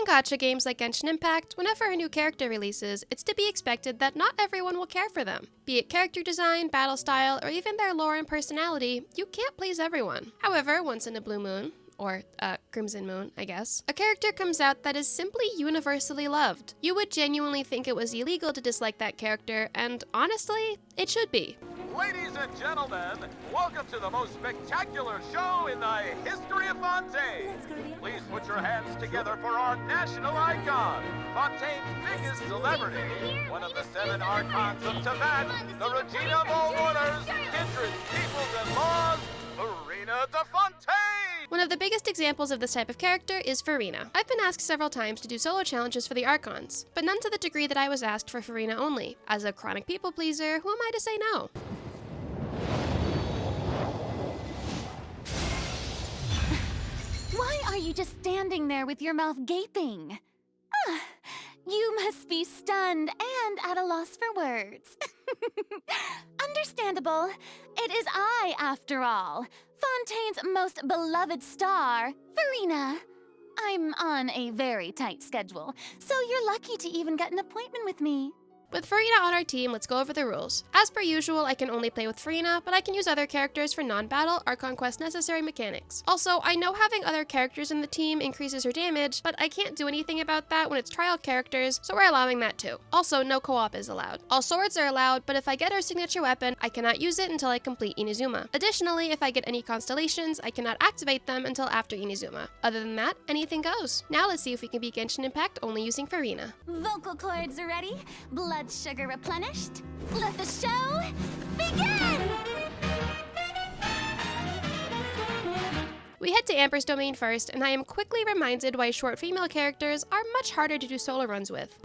gacha games like Genshin Impact, whenever a new character releases, it's to be expected that not everyone will care for them. Be it character design, battle style, or even their lore and personality, you can't please everyone. However, once in a blue moon, or Crimson Moon, I guess, a character comes out that is simply universally loved. You would genuinely think it was illegal to dislike that character, and honestly, it should be. Ladies and gentlemen, welcome to the most spectacular show in the history of Fontaine. Please put your hands together for our national icon, Fontaine's biggest celebrity, one of the 7 archons of Teyvat, the Regina of all orders, kindred, peoples, and laws, Furina de Fontaine! One of the biggest examples of this type of character is Furina. I've been asked several times to do solo challenges for the Archons, but none to the degree that I was asked for Furina only. As a chronic people pleaser, who am I to say no? Why are you just standing there with your mouth gaping? You must be stunned and at a loss for words. Understandable. It is I, after all. Fontaine's most beloved star, Furina. I'm on a very tight schedule, so you're lucky to even get an appointment with me. With Furina on our team, let's go over the rules. As per usual, I can only play with Furina, but I can use other characters for non-battle Archon Quest necessary mechanics. Also, I know having other characters in the team increases her damage, but I can't do anything about that when it's trial characters, so we're allowing that too. Also, no co-op is allowed. All swords are allowed, but if I get her signature weapon, I cannot use it until I complete Inazuma. Additionally, if I get any constellations, I cannot activate them until after Inazuma. Other than that, anything goes. Now let's see if we can beat Genshin Impact only using Furina. Vocal cords are ready, blood sugar replenished. Let the show begin! We head to Amber's domain first, and I am quickly reminded why short female characters are much harder to do solo runs with.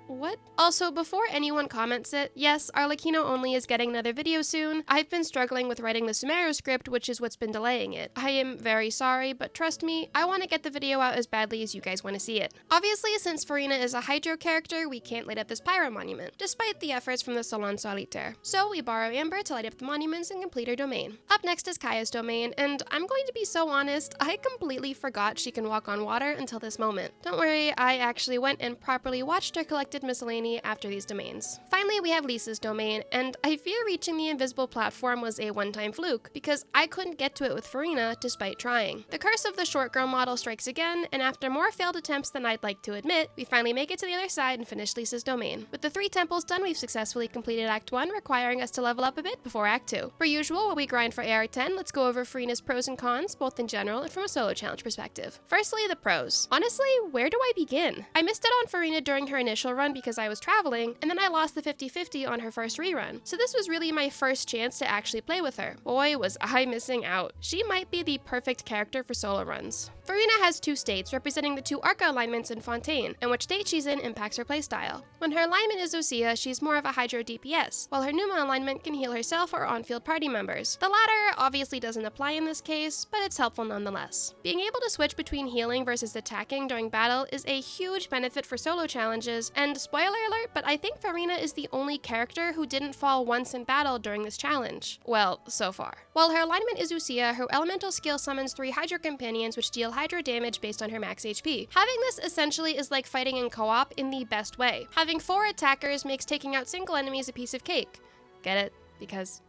What? Also, before anyone comments it, yes, Arlecchino only is getting another video soon. I've been struggling with writing the Sumeru script, which is what's been delaying it. I am very sorry, but trust me, I want to get the video out as badly as you guys want to see it. Obviously, since Furina is a Hydro character, we can't light up this Pyro monument, despite the efforts from the Salon Solitaire. So we borrow Amber to light up the monuments and complete her domain. Up next is Kaya's domain, and I'm going to be so honest, I completely forgot she can walk on water until this moment. Don't worry, I actually went and properly watched her collected miscellany after these domains. Finally, we have Lisa's domain, and I fear reaching the invisible platform was a one-time fluke, because I couldn't get to it with Furina despite trying. The curse of the short girl model strikes again, and after more failed attempts than I'd like to admit, we finally make it to the other side and finish Lisa's domain. With the 3 temples done, we've successfully completed Act 1, requiring us to level up a bit before Act 2. Per usual, while we grind for AR10, let's go over Furina's pros and cons, both in general and from a solo challenge perspective. Firstly, the pros. Honestly, where do I begin? I missed it on Furina during her initial run because I was traveling, and then I lost the 50-50 on her first rerun. So this was really my first chance to actually play with her. Boy, was I missing out. She might be the perfect character for solo runs. Furina has 2 states representing the 2 Arca alignments in Fontaine, and which state she's in impacts her playstyle. When her alignment is Osea, she's more of a Hydro DPS, while her Numa alignment can heal herself or on-field party members. The latter obviously doesn't apply in this case, but it's helpful nonetheless. Being able to switch between healing versus attacking during battle is a huge benefit for solo challenges, and spoiler alert, but I think Furina is the only character who didn't fall once in battle during this challenge. Well, so far. While her alignment is Osea, her elemental skill summons 3 Hydro companions which deal Hydro damage based on her max HP. Having this essentially is like fighting in co-op in the best way. Having 4 attackers makes taking out single enemies a piece of cake. Get it? Because...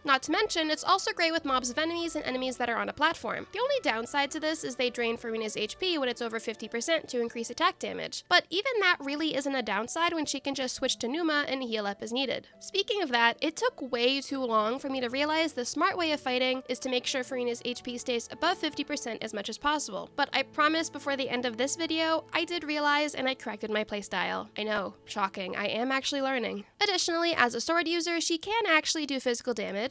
Not to mention, it's also great with mobs of enemies and enemies that are on a platform. The only downside to this is they drain Furina's HP when it's over 50% to increase attack damage. But even that really isn't a downside when she can just switch to Numa and heal up as needed. Speaking of that, it took way too long for me to realize the smart way of fighting is to make sure Furina's HP stays above 50% as much as possible. But I promise before the end of this video, I did realize and I corrected my playstyle. I know, shocking, I am actually learning. Additionally, as a sword user, she can actually do physical damage,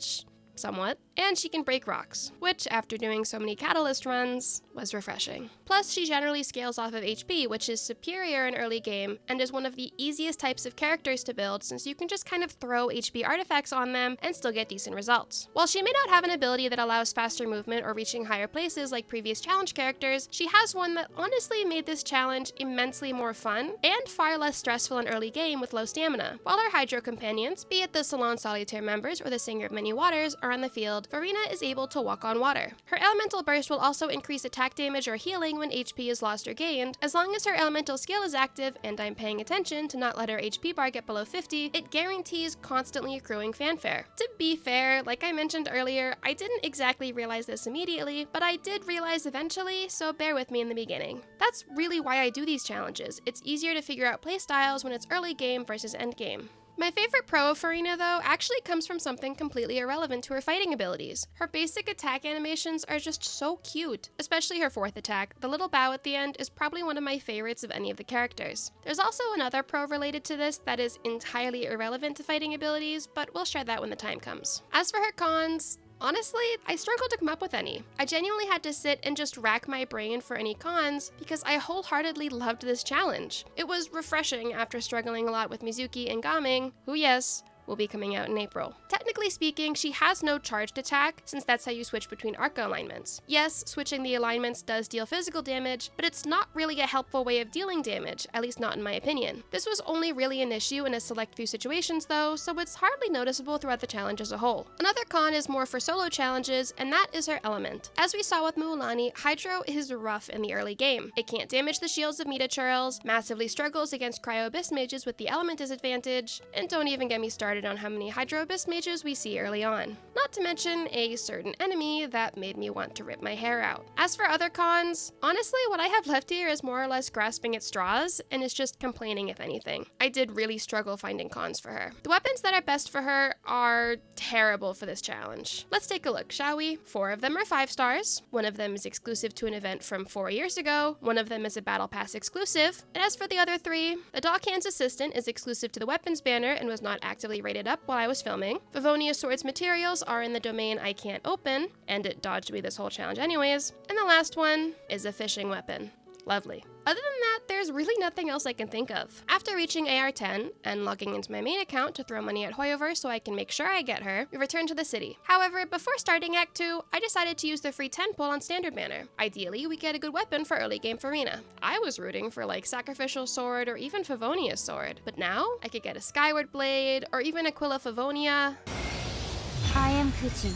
somewhat, and she can break rocks, which, after doing so many Catalyst runs, was refreshing. Plus, she generally scales off of HP, which is superior in early game, and is one of the easiest types of characters to build since you can just kind of throw HP artifacts on them and still get decent results. While she may not have an ability that allows faster movement or reaching higher places like previous challenge characters, she has one that honestly made this challenge immensely more fun and far less stressful in early game with low stamina. While her Hydro companions, be it the Salon Solitaire members or the Singer of Many Waters, are are on the field, Furina is able to walk on water. Her elemental burst will also increase attack damage or healing when HP is lost or gained. As long as her elemental skill is active, and I'm paying attention to not let her HP bar get below 50, it guarantees constantly accruing fanfare. To be fair, like I mentioned earlier, I didn't exactly realize this immediately, but I did realize eventually, so bear with me in the beginning. That's really why I do these challenges. It's easier to figure out playstyles when it's early game versus end game. My favorite pro of Furina, though, actually comes from something completely irrelevant to her fighting abilities. Her basic attack animations are just so cute, especially her fourth attack. The little bow at the end is probably one of my favorites of any of the characters. There's also another pro related to this that is entirely irrelevant to fighting abilities, but we'll share that when the time comes. As for her cons, honestly, I struggled to come up with any. I genuinely had to sit and just rack my brain for any cons because I wholeheartedly loved this challenge. It was refreshing after struggling a lot with Mizuki and Gaming, who, yes, will be coming out in April. Technically speaking, she has no charged attack, since that's how you switch between Arca alignments. Yes, switching the alignments does deal physical damage, but it's not really a helpful way of dealing damage, at least not in my opinion. This was only really an issue in a select few situations though, so it's hardly noticeable throughout the challenge as a whole. Another con is more for solo challenges, and that is her element. As we saw with Muulani, Hydro is rough in the early game. It can't damage the shields of Meta Churls, massively struggles against Cryo Abyss mages with the element disadvantage, and don't even get me started on how many Hydro Abyss mages we see early on. Not to mention a certain enemy that made me want to rip my hair out. As for other cons, honestly what I have left here is more or less grasping at straws and is just complaining if anything. I did really struggle finding cons for her. The weapons that are best for her are terrible for this challenge. Let's take a look, shall we? 4 of them are 5 stars, 1 of them is exclusive to an event from 4 years ago, 1 of them is a Battle Pass exclusive, and as for the other 3, the Dockhand's Assistant is exclusive to the weapons banner and was not actively rated up while I was filming. Favonia's Sword's materials are in the domain I can't open, and it dodged me this whole challenge anyways. And the last one is a fishing weapon. Lovely. Other than that, there's really nothing else I can think of. After reaching AR10 and logging into my main account to throw money at Hoyover so I can make sure I get her, we return to the city. However, before starting Act 2, I decided to use the free 10 pull on Standard Banner. Ideally, we get a good weapon for early game Furina. I was rooting for like Sacrificial Sword or even Favonia's Sword, but now I could get a Skyward Blade or even Aquila Favonia. I am Kuchi.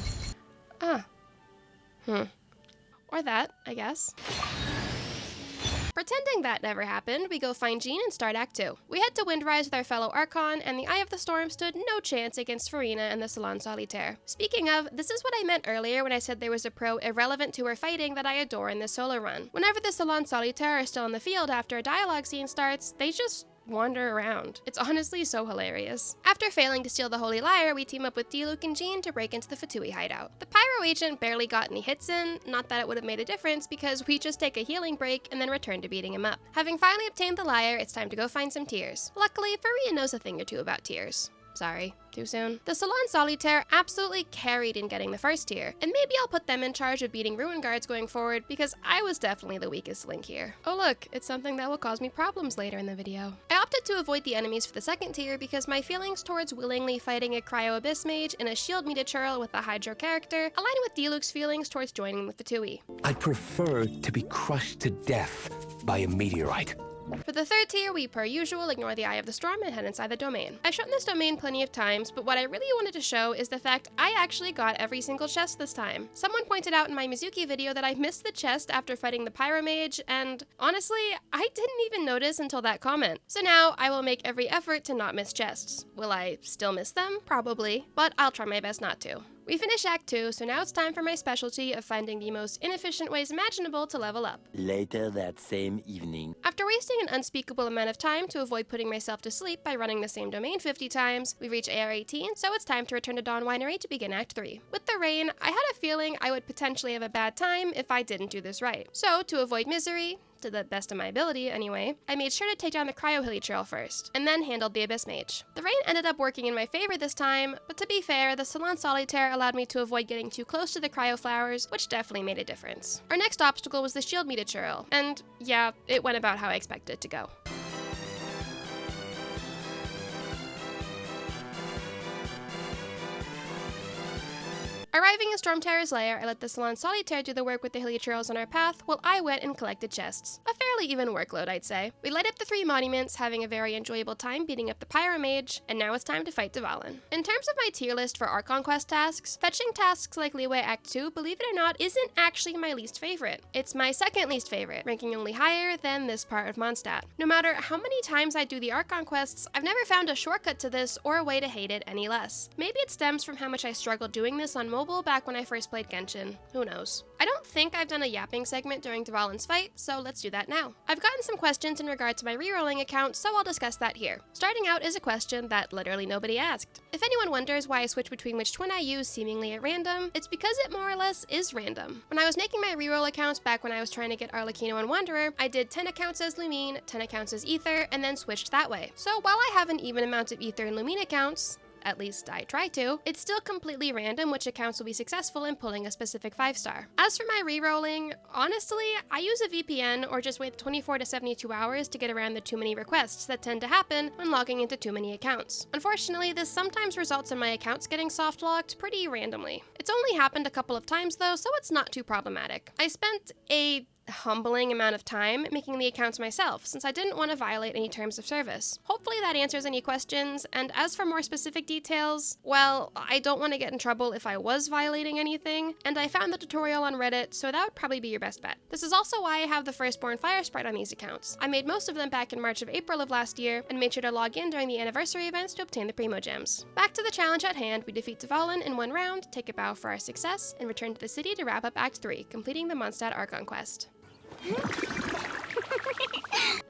Or that, I guess. Pretending that never happened, we go find Jean and start Act 2. We head to Windrise with our fellow Archon, and the Eye of the Storm stood no chance against Furina and the Salon Solitaire. Speaking of, this is what I meant earlier when I said there was a pro irrelevant to her fighting that I adore in this solo run. Whenever the Salon Solitaire are still in the field after a dialogue scene starts, they just wander around. It's honestly so hilarious. After failing to steal the Holy Lyre, we team up with Diluc and Jean to break into the Fatui hideout. The Pyro agent barely got any hits in, not that it would have made a difference because we just take a healing break and then return to beating him up. Having finally obtained the Lyre, it's time to go find some tears. Luckily, Furina knows a thing or two about tears. Sorry, too soon. The Salon Solitaire absolutely carried in getting the first tier, and maybe I'll put them in charge of beating Ruin Guards going forward because I was definitely the weakest link here. Oh look, it's something that will cause me problems later in the video. I opted to avoid the enemies for the second tier because my feelings towards willingly fighting a Cryo Abyss Mage and a Shield Meta Churl with a Hydro character align with Diluc's feelings towards joining the Fatui. I'd prefer to be crushed to death by a meteorite. For the third tier, we per usual ignore the Eye of the Storm and head inside the domain. I've shown this domain plenty of times, but what I really wanted to show is the fact I actually got every single chest this time. Someone pointed out in my Mizuki video that I missed the chest after fighting the Pyro Mage, and honestly, I didn't even notice until that comment. So now I will make every effort to not miss chests. Will I still miss them? Probably, but I'll try my best not to. We finish Act 2, so now it's time for my specialty of finding the most inefficient ways imaginable to level up. Later that same evening. After wasting an unspeakable amount of time to avoid putting myself to sleep by running the same domain 50 times, we reach AR 18, so it's time to return to Dawn Winery to begin Act 3. With the rain, I had a feeling I would potentially have a bad time if I didn't do this right. So, to avoid misery, to the best of my ability anyway, I made sure to take down the Cryo Hilly Trail first, and then handled the Abyss Mage. The rain ended up working in my favor this time, but to be fair, the Salon Solitaire allowed me to avoid getting too close to the Cryo Flowers, which definitely made a difference. Our next obstacle was the Shield Meta Churl, and yeah, it went about how I expected it to go. Arriving in Stormterror's lair, I let the Salon Solitaire do the work with the helioturials on our path, while I went and collected chests. A fairly even workload, I'd say. We light up the 3 monuments, having a very enjoyable time beating up the Pyromage, and now it's time to fight Dvalin. In terms of my tier list for Archon quest tasks, fetching tasks like Liyue Act 2, believe it or not, isn't actually my least favorite. It's my second least favorite, ranking only higher than this part of Mondstadt. No matter how many times I do the Archon quests, I've never found a shortcut to this or a way to hate it any less. Maybe it stems from how much I struggled doing this on mobile back when I first played Genshin. Who knows? I don't think I've done a yapping segment during Dvalin's fight, so let's do that now. I've gotten some questions in regard to my rerolling account, so I'll discuss that here. Starting out is a question that literally nobody asked. If anyone wonders why I switch between which twin I use seemingly at random, it's because it more or less is random. When I was making my reroll accounts back when I was trying to get Arlecchino and Wanderer, I did 10 accounts as Lumine, 10 accounts as Ether, and then switched that way. So while I have an even amount of Ether and Lumine accounts, at least I try to, it's still completely random which accounts will be successful in pulling a specific 5-star. As for my rerolling, honestly, I use a VPN or just wait 24 to 72 hours to get around the too many requests that tend to happen when logging into too many accounts. Unfortunately, this sometimes results in my accounts getting soft locked pretty randomly. It's only happened a couple of times though, so it's not too problematic. I spent a humbling amount of time making the accounts myself, since I didn't want to violate any terms of service. Hopefully that answers any questions, and as for more specific details, well, I don't want to get in trouble if I was violating anything, and I found the tutorial on Reddit, so that would probably be your best bet. This is also why I have the Firstborn Fire Sprite on these accounts. I made most of them back in March of April of last year, and made sure to log in during the anniversary events to obtain the Primo Gems. Back to the challenge at hand, we defeat Dvalin in 1 round, take a bow for our success, and return to the city to wrap up Act 3, completing the Mondstadt Archon quest.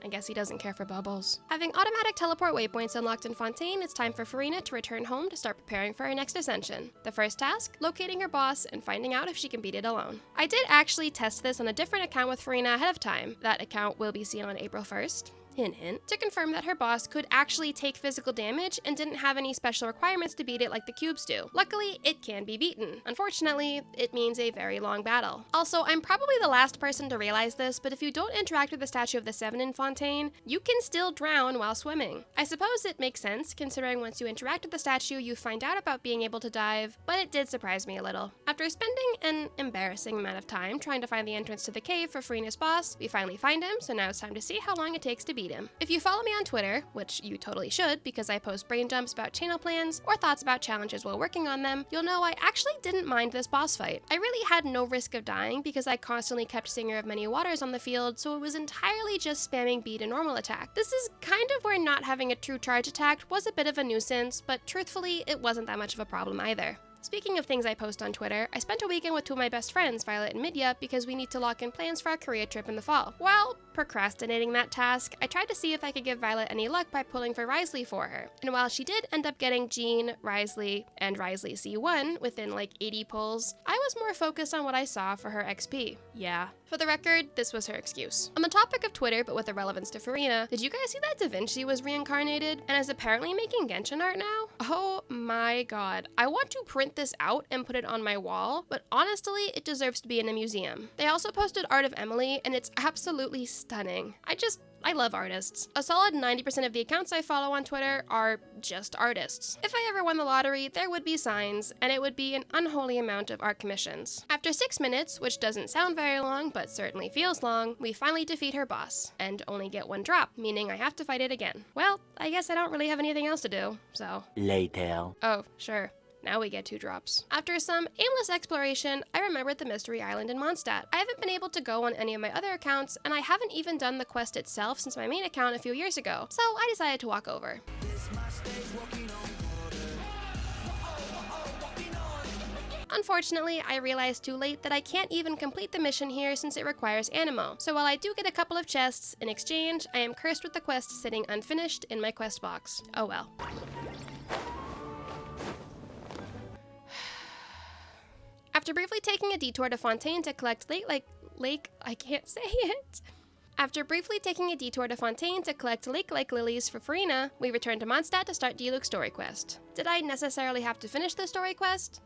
I guess he doesn't care for bubbles. Having automatic teleport waypoints unlocked in Fontaine, it's time for Furina to return home to start preparing for her next ascension. The first task, locating her boss and finding out if she can beat it alone. I did actually test this on a different account with Furina ahead of time. That account will be seen on April 1st. Hint hint, to confirm that her boss could actually take physical damage and didn't have any special requirements to beat it like the cubes do. Luckily, it can be beaten. Unfortunately, it means a very long battle. Also, I'm probably the last person to realize this, but if you don't interact with the Statue of the Seven in Fontaine, you can still drown while swimming. I suppose it makes sense, considering once you interact with the statue, you find out about being able to dive, but it did surprise me a little. After spending an embarrassing amount of time trying to find the entrance to the cave for Furina's boss, we finally find him, so now it's time to see how long it takes to beat him. If you follow me on Twitter, which you totally should because I post brain dumps about channel plans or thoughts about challenges while working on them, you'll know I actually didn't mind this boss fight. I really had no risk of dying because I constantly kept Singer of Many Waters on the field, so it was entirely just spamming B to normal attack. This is kind of where not having a true charge attack was a bit of a nuisance, but truthfully, it wasn't that much of a problem either. Speaking of things I post on Twitter, I spent a weekend with 2 of my best friends, Violet and Midya, because we need to lock in plans for our Korea trip in the fall. While procrastinating that task, I tried to see if I could give Violet any luck by pulling for Wriothesley for her. And while she did end up getting Jean, Wriothesley, and Wriothesley C1 within like 80 pulls, I was more focused on what I saw for her XP. Yeah. For the record, this was her excuse. On the topic of Twitter, but with a relevance to Furina, did you guys see that Da Vinci was reincarnated and is apparently making Genshin art now? Oh my god. I want to print this out and put it on my wall, but honestly, it deserves to be in a museum. They also posted art of Emily, and it's absolutely stunning. I love artists. A solid 90% of the accounts I follow on Twitter are just artists. If I ever won the lottery, there would be signs, and it would be an unholy amount of art commissions. After 6 minutes, which doesn't sound very long, but certainly feels long, we finally defeat her boss, and only get 1 drop, meaning I have to fight it again. Well, I guess I don't really have anything else to do, so. Later. Oh, sure. Now we get 2 drops. After some aimless exploration, I remembered the Mystery Island in Mondstadt. I haven't been able to go on any of my other accounts, and I haven't even done the quest itself since my main account a few years ago, so I decided to walk over. Unfortunately, I realized too late that I can't even complete the mission here since it requires Animo, so while I do get a couple of chests, in exchange, I am cursed with the quest sitting unfinished in my quest box. Oh well. After briefly taking a detour to Fontaine to collect lake-like lilies for Furina, we return to Mondstadt to start Diluc's story quest. Did I necessarily have to finish the story quest?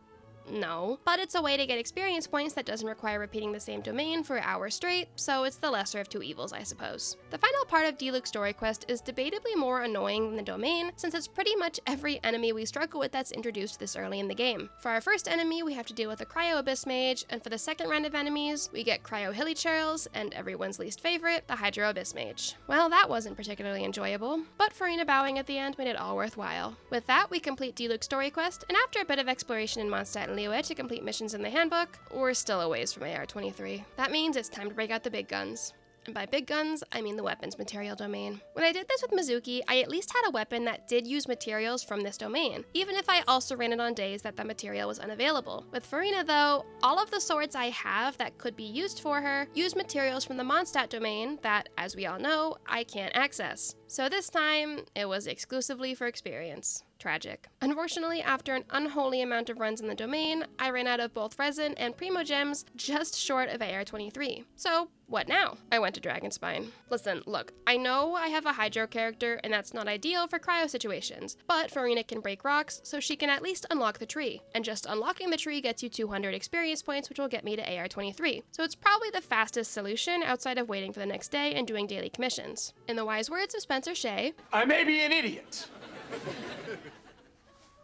no. But it's a way to get experience points that doesn't require repeating the same domain for hours straight, so it's the lesser of two evils, I suppose. The final part of Diluc's story quest is debatably more annoying than the domain, since it's pretty much every enemy we struggle with that's introduced this early in the game. For our first enemy, we have to deal with a Cryo Abyss Mage, and for the second round of enemies, we get Cryo Hilichurls, and everyone's least favorite, the Hydro Abyss Mage. Well, that wasn't particularly enjoyable, but Furina bowing at the end made it all worthwhile. With that, we complete Diluc's story quest, and after a bit of exploration in Mondstadt and Liyue to complete missions in the handbook, we're still a ways from AR-23. That means it's time to break out the big guns. And by big guns, I mean the weapons material domain. When I did this with Mizuki, I at least had a weapon that did use materials from this domain, even if I also ran it on days that the material was unavailable. With Furina though, all of the swords I have that could be used for her use materials from the Mondstadt domain that, as we all know, I can't access. So this time, it was exclusively for experience. Tragic. Unfortunately, after an unholy amount of runs in the domain, I ran out of both resin and primo gems just short of AR-23. So, what now? I went to Dragonspine. Listen, look, I know I have a Hydro character and that's not ideal for cryo situations, but Furina can break rocks, so she can at least unlock the tree. And just unlocking the tree gets you 200 experience points, which will get me to AR-23. So it's probably the fastest solution outside of waiting for the next day and doing daily commissions. In the wise words of Spencer Shea, I may be an idiot,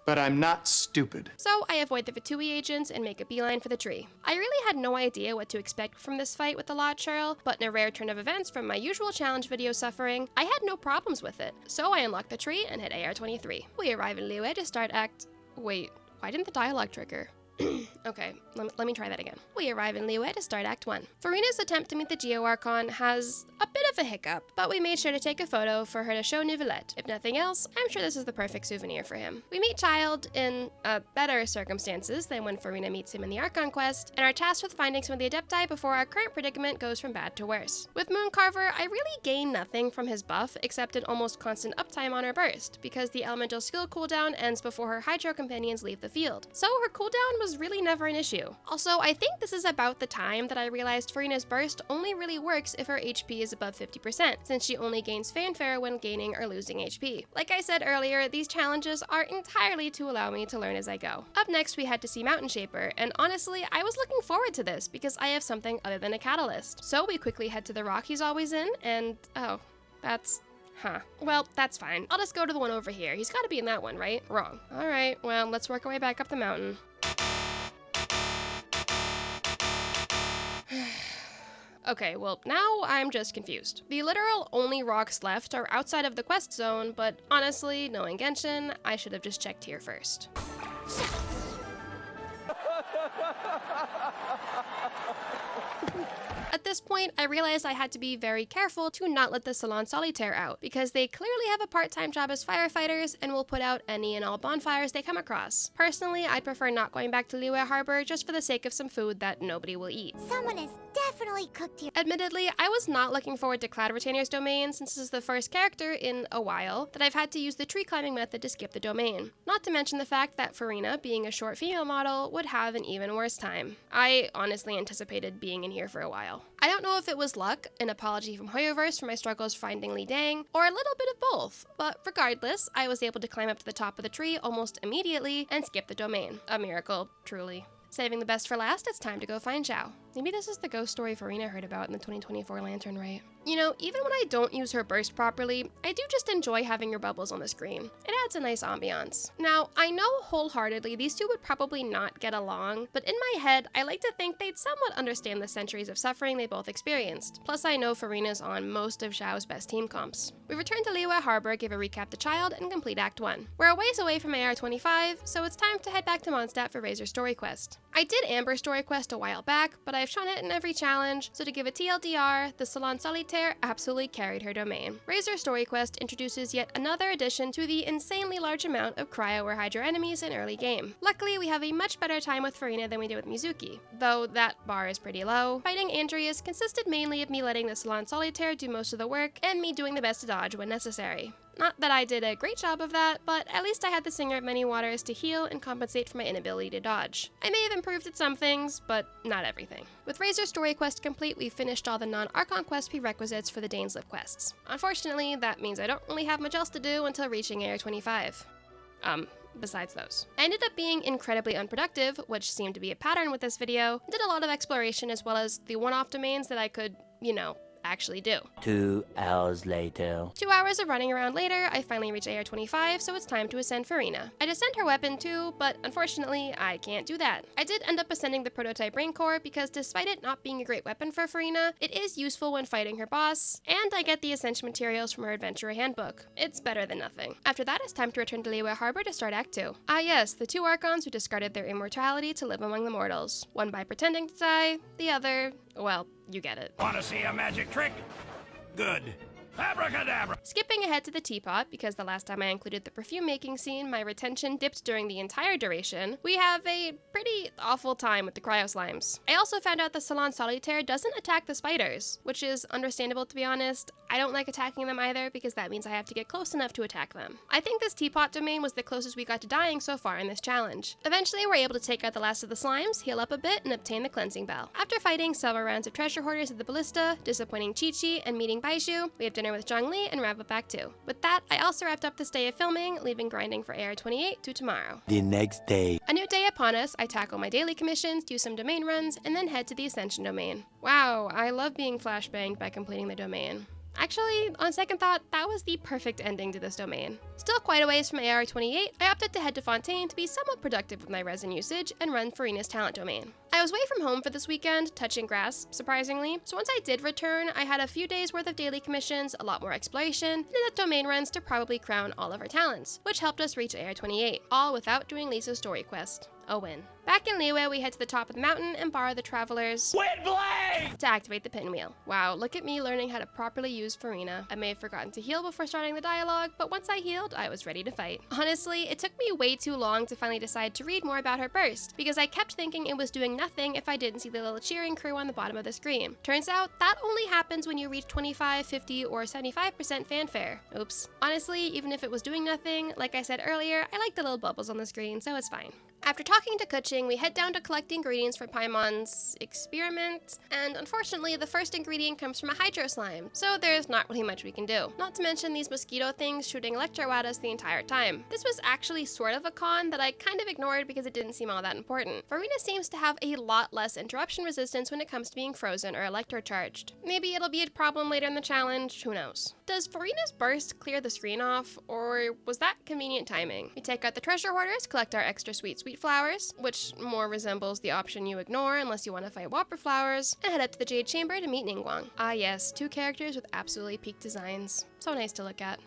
but I'm not stupid. So I avoid the Vitui agents and make a beeline for the tree. I really had no idea what to expect from this fight with the Liyue, but in a rare turn of events from my usual challenge video suffering, I had no problems with it. So I unlocked the tree and hit AR-23. We arrive in Liyue to start Wait, why didn't the dialogue trigger? Okay, let me try that again. We arrive in Liyue to start Act 1. Furina's attempt to meet the Hydro Archon has a bit of a hiccup, but we made sure to take a photo for her to show Neuvillette. If nothing else, I'm sure this is the perfect souvenir for him. We meet Child in better circumstances than when Furina meets him in the Archon quest, and are tasked with finding some of the Adepti before our current predicament goes from bad to worse. With Mooncarver, I really gain nothing from his buff except an almost constant uptime on her burst, because the elemental skill cooldown ends before her Hydro companions leave the field. So her cooldown was really never an issue. Also, I think this is about the time that I realized Furina's burst only really works if her HP is above 50%, since she only gains fanfare when gaining or losing HP. Like I said earlier, these challenges are entirely to allow me to learn as I go. Up next, we head to see Mountain Shaper, and honestly, I was looking forward to this because I have something other than a catalyst. So we quickly head to the rock he's always in, and oh, that's... Well, that's fine. I'll just go to the one over here. He's gotta be in that one, right? Wrong. Alright, well, let's work our way back up the mountain. Okay, well, now I'm just confused. The literal only rocks left are outside of the quest zone, but honestly, knowing Genshin, I should have just checked here first. At this point, I realized I had to be very careful to not let the Salon Solitaire out, because they clearly have a part-time job as firefighters and will put out any and all bonfires they come across. Personally, I'd prefer not going back to Liyue Harbor just for the sake of some food that nobody will eat. Someone has definitely cooked you. Admittedly, I was not looking forward to Cloud Retainer's domain, since this is the first character in a while that I've had to use the tree climbing method to skip the domain. Not to mention the fact that Furina, being a short female model, would have an even worse time. I honestly anticipated being in here for a while. I don't know if it was luck, an apology from Hoyoverse for my struggles finding Lidang, or a little bit of both, but regardless, I was able to climb up to the top of the tree almost immediately and skip the domain. A miracle, truly. Saving the best for last, it's time to go find Xiao. Maybe this is the ghost story Furina heard about in the 2024 Lantern Rite. You know, even when I don't use her burst properly, I do just enjoy having her bubbles on the screen. It adds a nice ambiance. Now, I know wholeheartedly these two would probably not get along, but in my head, I like to think they'd somewhat understand the centuries of suffering they both experienced. Plus, I know Furina's on most of Xiao's best team comps. We return to Liyue Harbor, give a recap to Child, and complete Act 1. We're a ways away from AR-25, so it's time to head back to Mondstadt for Razor's story quest. I did Amber's story quest a while back, but I've shown it in every challenge, so to give a TLDR, the Salon Solitaire absolutely carried her domain. Razor's story quest introduces yet another addition to the insanely large amount of cryo or hydro enemies in early game. Luckily, we have a much better time with Furina than we did with Mizuki, though that bar is pretty low. Fighting Andreas consisted mainly of me letting the Salon Solitaire do most of the work, and me doing the best to dodge when necessary. Not that I did a great job of that, but at least I had the Singer of Many Waters to heal and compensate for my inability to dodge. I may have improved at some things, but not everything. With Razor's story quest complete, we finished all the non-Archon quest prerequisites for the Dainsleif Quests. Unfortunately, that means I don't really have much else to do until reaching AR-25. besides those. I ended up being incredibly unproductive, which seemed to be a pattern with this video. Did a lot of exploration as well as the one-off domains that I could, actually do. 2 hours later. 2 hours of running around later, I finally reach AR 25, so it's time to ascend Furina. I'd ascend her weapon too, but unfortunately, I can't do that. I did end up ascending the prototype Raincore because despite it not being a great weapon for Furina, it is useful when fighting her boss, and I get the ascension materials from her adventurer handbook. It's better than nothing. After that, it's time to return to Liyue Harbor to start Act 2. Ah yes, the 2 Archons who discarded their immortality to live among the mortals. One by pretending to die, the other, well, you get it. Want to see a magic trick? Good. Abracadabra! Skipping ahead to the teapot, because the last time I included the perfume making scene, my retention dipped during the entire duration, we have a pretty awful time with the cryo slimes. I also found out the Salon Solitaire doesn't attack the spiders, which is understandable to be honest. I don't like attacking them either, because that means I have to get close enough to attack them. I think this teapot domain was the closest we got to dying so far in this challenge. Eventually, we're able to take out the last of the slimes, heal up a bit, and obtain the cleansing bell. After fighting several rounds of treasure hoarders at the ballista, disappointing Chi-Chi, and meeting Baishu, we have dinner with Zhongli and wrap up Act 2. With that, I also wrapped up this day of filming, leaving grinding for AR 28 to tomorrow. The next day. A new day upon us, I tackle my daily commissions, do some domain runs, and then head to the Ascension domain. Wow, I love being flashbanged by completing the domain. Actually, on second thought, that was the perfect ending to this domain. Still quite a ways from AR 28, I opted to head to Fontaine to be somewhat productive with my resin usage and run Furina's talent domain. I was away from home for this weekend, touching grass, surprisingly, so once I did return, I had a few days worth of daily commissions, a lot more exploration, and enough domain runs to probably crown all of our talents, which helped us reach AR 28, all without doing Lisa's story quest. A win. Back in Liyue, we head to the top of the mountain and borrow the Traveler's Wind Blade! to activate the pinwheel. Wow, look at me learning how to properly use Furina. I may have forgotten to heal before starting the dialogue, but once I healed, I was ready to fight. Honestly, it took me way too long to finally decide to read more about her burst, because I kept thinking it was doing nothing if I didn't see the little cheering crew on the bottom of the screen. Turns out, that only happens when you reach 25, 50, or 75% fanfare. Oops. Honestly, even if it was doing nothing, like I said earlier, I like the little bubbles on the screen, so it's fine. After talking to Kuching, we head down to collect ingredients for Paimon's experiment, and unfortunately the first ingredient comes from a Hydro Slime, so there's not really much we can do. Not to mention these mosquito things shooting electro at us the entire time. This was actually sort of a con that I kind of ignored because it didn't seem all that important. Furina seems to have a lot less interruption resistance when it comes to being frozen or electrocharged. Maybe it'll be a problem later in the challenge, who knows. Does Furina's burst clear the screen off, or was that convenient timing? We take out the treasure hoarders, collect our extra sweet flowers, which more resembles the option you ignore unless you want to fight Whopper flowers, and head up to the Jade Chamber to meet Ningguang. Ah yes, 2 characters with absolutely peak designs. So nice to look at.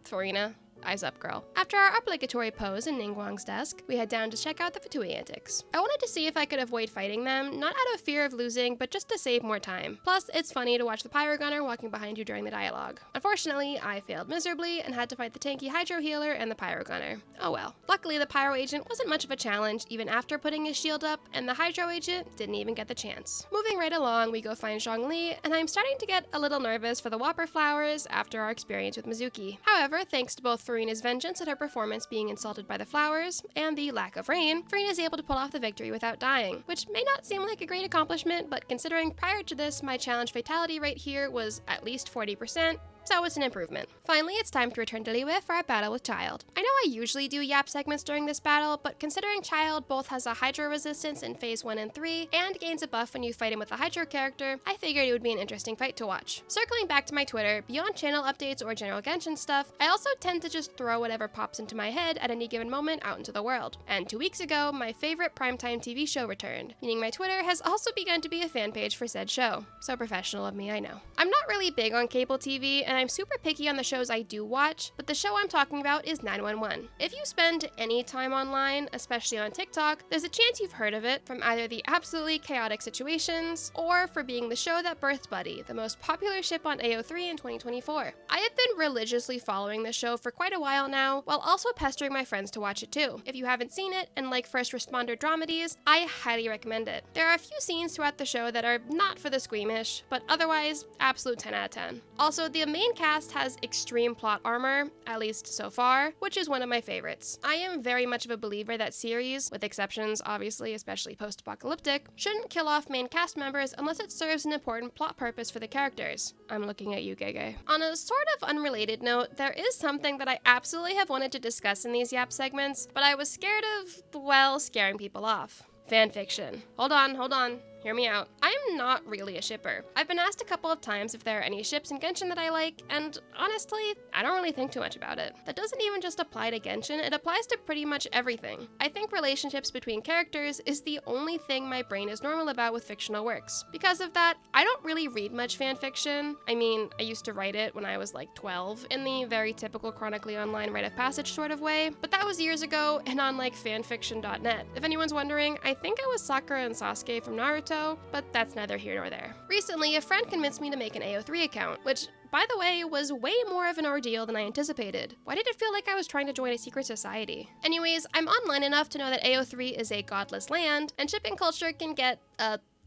Furina. Eyes up, girl. After our obligatory pose in Ningguang's desk, we head down to check out the Fatui antics. I wanted to see if I could avoid fighting them, not out of fear of losing, but just to save more time. Plus, it's funny to watch the Pyro Gunner walking behind you during the dialogue. Unfortunately, I failed miserably and had to fight the tanky Hydro Healer and the Pyro Gunner. Oh well. Luckily, the Pyro Agent wasn't much of a challenge even after putting his shield up, and the Hydro Agent didn't even get the chance. Moving right along, we go find Zhongli, and I'm starting to get a little nervous for the Whopper flowers after our experience with Mizuki. However, thanks to both Furina's vengeance at her performance being insulted by the flowers and the lack of rain, Furina is able to pull off the victory without dying, which may not seem like a great accomplishment, but considering prior to this my challenge fatality rate here was at least 40%, so it's an improvement. Finally, it's time to return to Liyue for our battle with Child. I know I usually do Yap segments during this battle, but considering Child both has a Hydro resistance in Phase 1 and 3, and gains a buff when you fight him with a Hydro character, I figured it would be an interesting fight to watch. Circling back to my Twitter, beyond channel updates or general Genshin stuff, I also tend to just throw whatever pops into my head at any given moment out into the world. And 2 weeks ago, my favorite primetime TV show returned, meaning my Twitter has also begun to be a fan page for said show. So professional of me, I know. I'm not really big on cable TV, and I'm super picky on the shows I do watch, but the show I'm talking about is 911. If you spend any time online, especially on TikTok, there's a chance you've heard of it from either the absolutely chaotic situations or for being the show that birthed Buddy, the most popular ship on AO3 in 2024. I have been religiously following the show for quite a while now, while also pestering my friends to watch it too. If you haven't seen it and like first responder dramedies, I highly recommend it. There are a few scenes throughout the show that are not for the squeamish, but otherwise, absolute 10 out of 10. Also, the main main cast has extreme plot armor, at least so far, which is one of my favorites. I am very much of a believer that series, with exceptions obviously, especially post-apocalyptic, shouldn't kill off main cast members unless it serves an important plot purpose for the characters. I'm looking at you, Gege. On a sort of unrelated note, there is something that I absolutely have wanted to discuss in these Yap segments, but I was scared of, well, scaring people off. Fanfiction. Hold on. Hear me out. I am not really a shipper. I've been asked a couple of times if there are any ships in Genshin that I like, and honestly, I don't really think too much about it. That doesn't even just apply to Genshin, it applies to pretty much everything. I think relationships between characters is the only thing my brain is normal about with fictional works. Because of that, I don't really read much fanfiction. I mean, I used to write it when I was like 12, in the very typical chronically online rite of passage sort of way, but that was years ago and on like fanfiction.net. If anyone's wondering, I think I was Sakura and Sasuke from Naruto, but that's neither here nor there. Recently, a friend convinced me to make an AO3 account, which, by the way, was way more of an ordeal than I anticipated. Why did it feel like I was trying to join a secret society? Anyways, I'm online enough to know that AO3 is a godless land, and shipping culture can get,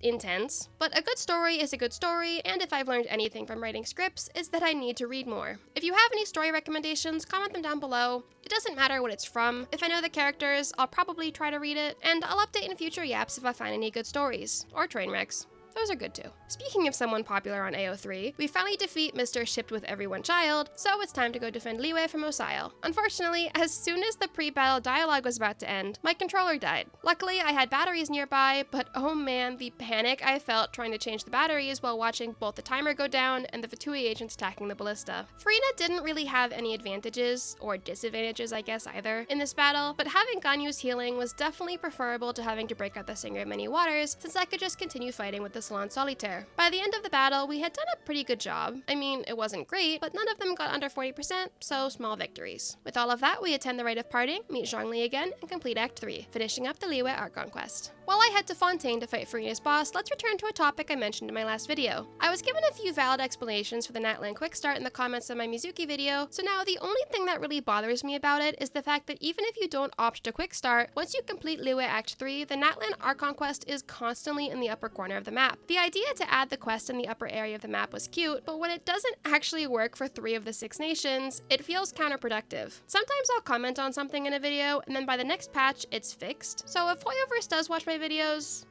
intense. But a good story is a good story, and if I've learned anything from writing scripts, is that I need to read more. If you have any story recommendations, comment them down below. It doesn't matter what it's from. If I know the characters, I'll probably try to read it, and I'll update in future yaps if I find any good stories. Or train wrecks. Those are good too. Speaking of someone popular on AO3, we finally defeat Mr. Shipped with Everyone Child, so it's time to go defend Liyue from Osile. Unfortunately, as soon as the pre-battle dialogue was about to end, my controller died. Luckily, I had batteries nearby, but oh man, the panic I felt trying to change the batteries while watching both the timer go down and the Fatui agents attacking the ballista. Furina didn't really have any advantages, or disadvantages I guess either, in this battle, but having Ganyu's healing was definitely preferable to having to break out the Singer of Many Waters, since I could just continue fighting with the Salon Solitaire. By the end of the battle, we had done a pretty good job. I mean, it wasn't great, but none of them got under 40%, so small victories. With all of that, we attend the Rite of Parting, meet Zhongli again, and complete Act 3, finishing up the Liyue Archon quest. While I head to Fontaine to fight Furina's boss, let's return to a topic I mentioned in my last video. I was given a few valid explanations for the Natlan Quick Start in the comments of my Mizuki video, so now the only thing that really bothers me about it is the fact that even if you don't opt to Quick Start, once you complete Liyue Act 3, the Natlan Archon quest is constantly in the upper corner of the map. The idea to add the quest in the upper area of the map was cute, but when it doesn't actually work for 3 of the 6 nations, it feels counterproductive. Sometimes I'll comment on something in a video, and then by the next patch, it's fixed. So if Hoyoverse does watch my videos,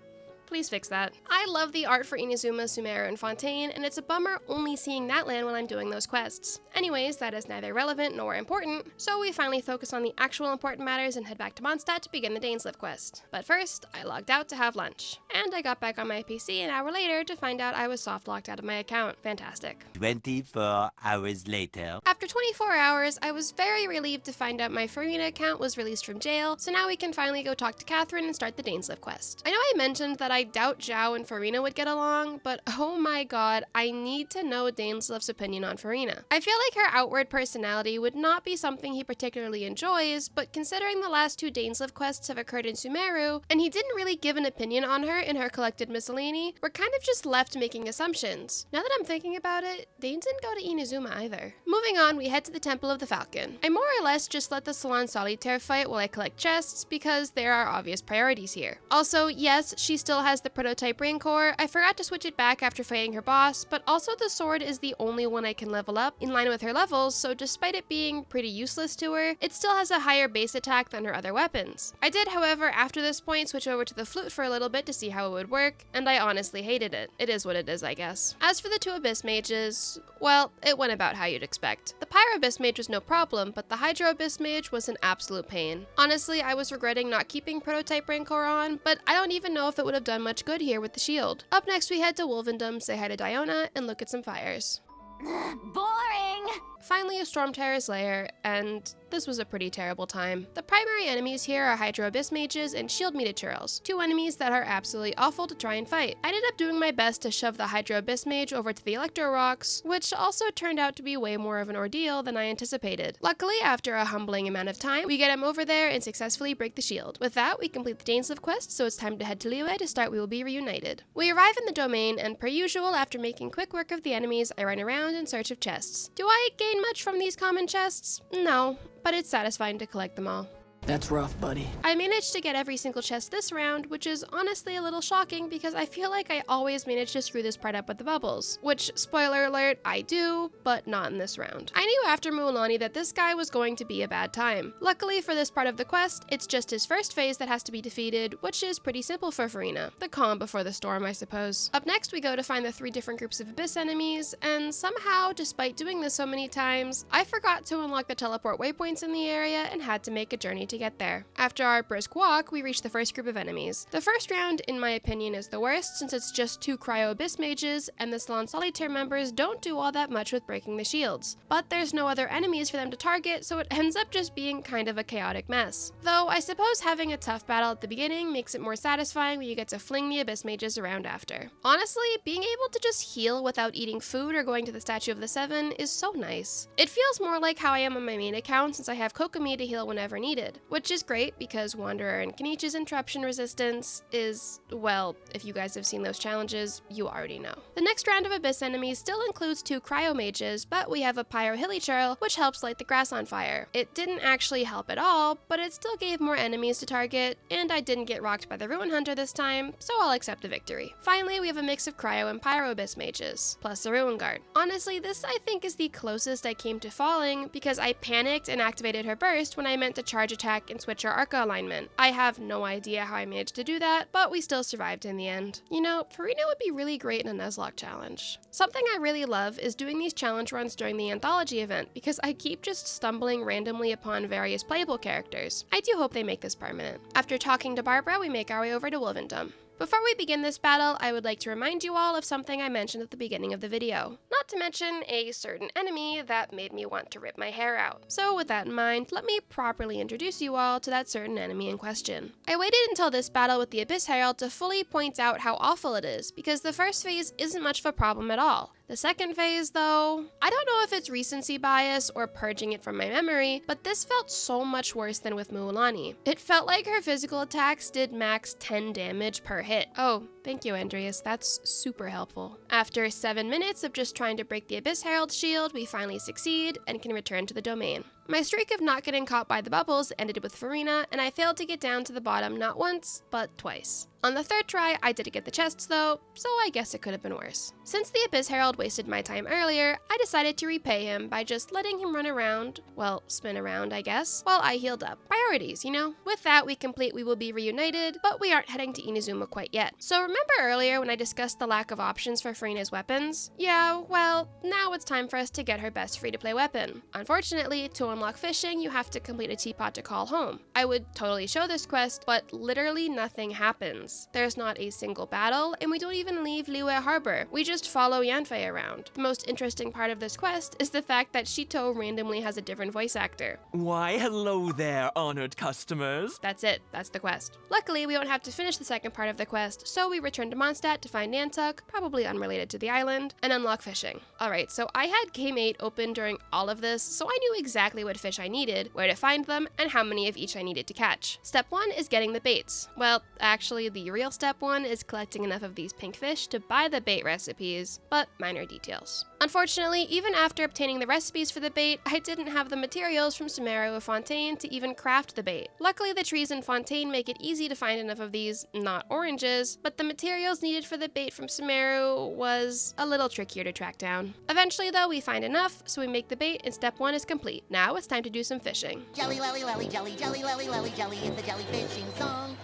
please fix that. I love the art for Inazuma, Sumeru, and Fontaine, and it's a bummer only seeing Natlan when I'm doing those quests. Anyways, that is neither relevant nor important, so we finally focus on the actual important matters and head back to Mondstadt to begin the Dainsleif quest. But first, I logged out to have lunch. And I got back on my PC an hour later to find out I was soft-locked out of my account. Fantastic. 24 hours later. After 24 hours, I was very relieved to find out my Furina account was released from jail, so now we can finally go talk to Catherine and start the Dainsleif quest. I know I mentioned that I doubt Zhao and Furina would get along, but oh my god, I need to know Dainsleif's opinion on Furina. I feel like her outward personality would not be something he particularly enjoys, but considering the last 2 Dainsleif quests have occurred in Sumeru, and he didn't really give an opinion on her in her collected miscellany, we're kind of just left making assumptions. Now that I'm thinking about it, Dains didn't go to Inazuma either. Moving on, we head to the Temple of the Falcon. I more or less just let the Salon Solitaire fight while I collect chests, because there are obvious priorities here. Also, yes, she still has the prototype Rain Core. I forgot to switch it back after fighting her boss, but also the sword is the only one I can level up in line with her levels, so despite it being pretty useless to her, it still has a higher base attack than her other weapons. I did, however, after this point switch over to the flute for a little bit to see how it would work, and I honestly hated it. It is what it is, I guess. As for the 2 Abyss Mages, well, it went about how you'd expect. The Pyro Abyss Mage was no problem, but the Hydro Abyss Mage was an absolute pain. Honestly, I was regretting not keeping prototype Rain Core on, but I don't even know if it would have done much good here with the shield. Up next, we head to Wolvendom, say hi to Diona, and look at some fires. Boring! Finally, a Storm Terror's lair, and this was a pretty terrible time. The primary enemies here are Hydro Abyss Mages and Shield Meteorals, 2 enemies that are absolutely awful to try and fight. I ended up doing my best to shove the Hydro Abyss Mage over to the Electro Rocks, which also turned out to be way more of an ordeal than I anticipated. Luckily, after a humbling amount of time, we get him over there and successfully break the shield. With that, we complete the Dainsleif quest, so it's time to head to Liyue to start We Will Be Reunited. We arrive in the domain, and per usual, after making quick work of the enemies, I run around in search of chests. Do I gain much from these common chests? No, but it's satisfying to collect them all. That's rough, buddy. I managed to get every single chest this round, which is honestly a little shocking because I feel like I always manage to screw this part up with the bubbles. Which, spoiler alert, I do, but not in this round. I knew after Mualani that this guy was going to be a bad time. Luckily for this part of the quest, it's just his first phase that has to be defeated, which is pretty simple for Furina. The calm before the storm, I suppose. Up next, we go to find the 3 different groups of Abyss enemies, and somehow, despite doing this so many times, I forgot to unlock the teleport waypoints in the area and had to make a journey to get there. After our brisk walk, we reach the first group of enemies. The first round, in my opinion, is the worst since it's just 2 Cryo Abyss mages, and the Salon Solitaire members don't do all that much with breaking the shields. But there's no other enemies for them to target, so it ends up just being kind of a chaotic mess. Though I suppose having a tough battle at the beginning makes it more satisfying when you get to fling the Abyss mages around after. Honestly, being able to just heal without eating food or going to the Statue of the Seven is so nice. It feels more like how I am on my main account since I have Kokomi to heal whenever needed, which is great because Wanderer and Kenichi's interruption resistance is, well, if you guys have seen those challenges, you already know. The next round of Abyss enemies still includes 2 Cryo Mages, but we have a Pyro Hilichurl, which helps light the grass on fire. It didn't actually help at all, but it still gave more enemies to target, and I didn't get rocked by the Ruin Hunter this time, so I'll accept the victory. Finally, we have a mix of Cryo and Pyro Abyss Mages, plus the Ruin Guard. Honestly, this I think is the closest I came to falling because I panicked and activated her burst when I meant to charge attack and switch our Arca alignment. I have no idea how I managed to do that, but we still survived in the end. You know, Furina would be really great in a Nuzlocke challenge. Something I really love is doing these challenge runs during the anthology event because I keep just stumbling randomly upon various playable characters. I do hope they make this permanent. After talking to Barbara, we make our way over to Wolvendom. Before we begin this battle, I would like to remind you all of something I mentioned at the beginning of the video. Not to mention a certain enemy that made me want to rip my hair out. So with that in mind, let me properly introduce you all to that certain enemy in question. I waited until this battle with the Abyss Herald to fully point out how awful it is, because the first phase isn't much of a problem at all. The second phase, though, I don't know if it's recency bias or purging it from my memory, but this felt so much worse than with Mualani. It felt like her physical attacks did max 10 damage per hit. Oh, thank you, Andreas, that's super helpful. After 7 minutes of just trying to break the Abyss Herald's shield, we finally succeed and can return to the domain. My streak of not getting caught by the bubbles ended with Furina, and I failed to get down to the bottom not once, but twice. On the third try, I did get the chests though, so I guess it could have been worse. Since the Abyss Herald wasted my time earlier, I decided to repay him by just letting him run around, well, spin around I guess, while I healed up. Priorities, you know? With that, we complete We Will Be Reunited, but we aren't heading to Inazuma quite yet. So remember earlier when I discussed the lack of options for Furina's weapons? Yeah, well, now it's time for us to get her best free-to-play weapon. Unfortunately, to unlock fishing, you have to complete a teapot to call home. I would totally show this quest, but literally nothing happens. There's not a single battle, and we don't even leave Liyue Harbor. We just follow Yanfei around. The most interesting part of this quest is the fact that Shito randomly has a different voice actor. Why, hello there, honored customers. That's it. That's the quest. Luckily, we don't have to finish the second part of the quest, so we return to Mondstadt to find Nantuck, probably unrelated to the island, and unlock fishing. Alright, so I had Game 8 open during all of this, so I knew exactly what fish I needed, where to find them, and how many of each I needed to catch. Step 1 is getting the baits. Well, actually, the real step 1 is collecting enough of these pink fish to buy the bait recipes, but minor details. Unfortunately, even after obtaining the recipes for the bait, I didn't have the materials from Sumeru or Fontaine to even craft the bait. Luckily, the trees in Fontaine make it easy to find enough of these, not oranges, but the materials needed for the bait from Sumeru was a little trickier to track down. Eventually though, we find enough, so we make the bait and step 1 is complete. Now it's time to do some fishing. Jelly, lelly, lelly, jelly, jelly, lelly, lelly, jelly is the jelly fishing song.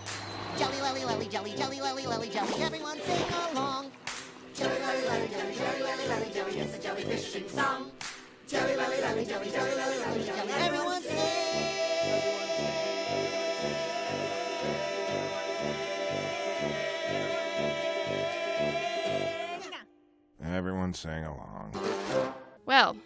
Jelly, lelly, lelly, jelly, jelly, lelly, lelly, jelly, everyone sing along. Jelly, lelly, lelly, jelly, jelly, lelly, lelly, jelly is the jelly fishing song. Jelly, lelly, lelly, jelly, jelly, lelly, lelly, jelly, everyone sing. Everyone sang along. Well,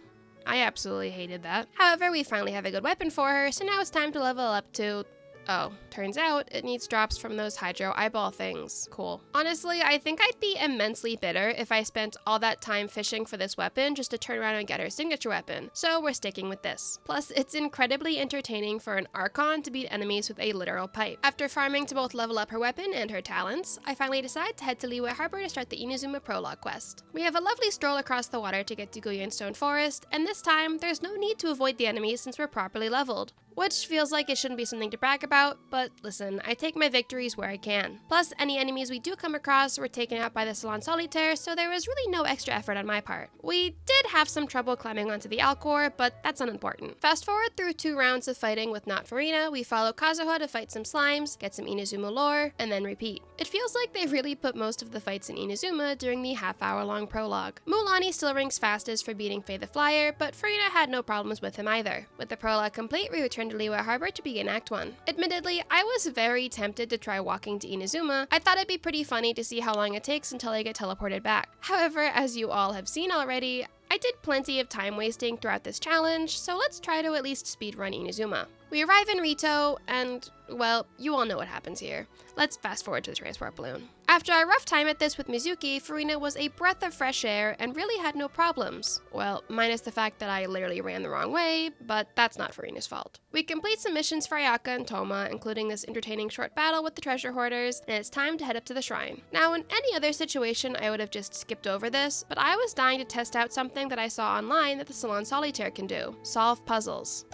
I absolutely hated that. However, we finally have a good weapon for her, so now it's time to level up to... Oh, turns out it needs drops from those Hydro eyeball things. Cool. Honestly, I think I'd be immensely bitter if I spent all that time fishing for this weapon just to turn around and get her signature weapon, so we're sticking with this. Plus, it's incredibly entertaining for an Archon to beat enemies with a literal pipe. After farming to both level up her weapon and her talents, I finally decide to head to Liyue Harbor to start the Inazuma prologue quest. We have a lovely stroll across the water to get to Guyanstone Forest, and this time, there's no need to avoid the enemies since we're properly leveled. which feels like it shouldn't be something to brag about, but listen, I take my victories where I can. Plus, any enemies we do come across were taken out by the Salon Solitaire, so there was really no extra effort on my part. We did have some trouble climbing onto the Alcor, but that's unimportant. Fast forward through 2 rounds of fighting with not Furina, we follow Kazuha to fight some slimes, get some Inazuma lore, and then repeat. It feels like they really put most of the fights in Inazuma during the half-hour-long prologue. Mulanni still ranks fastest for beating Faye the Flyer, but Furina had no problems with him either. With the prologue complete, we returned to Liyue Harbor to begin Act 1. Admittedly, I was very tempted to try walking to Inazuma. I thought it'd be pretty funny to see how long it takes until I get teleported back. However, as you all have seen already, I did plenty of time wasting throughout this challenge, so let's try to at least speedrun Inazuma. We arrive in Rito, and, well, you all know what happens here. Let's fast forward to the transport balloon. After a rough time at this with Mizuki, Furina was a breath of fresh air and really had no problems. Well, minus the fact that I literally ran the wrong way, but that's not Furina's fault. We complete some missions for Ayaka and Toma, including this entertaining short battle with the treasure hoarders, and it's time to head up to the shrine. Now, in any other situation, I would have just skipped over this, but I was dying to test out something that I saw online that the Salon Solitaire can do: solve puzzles.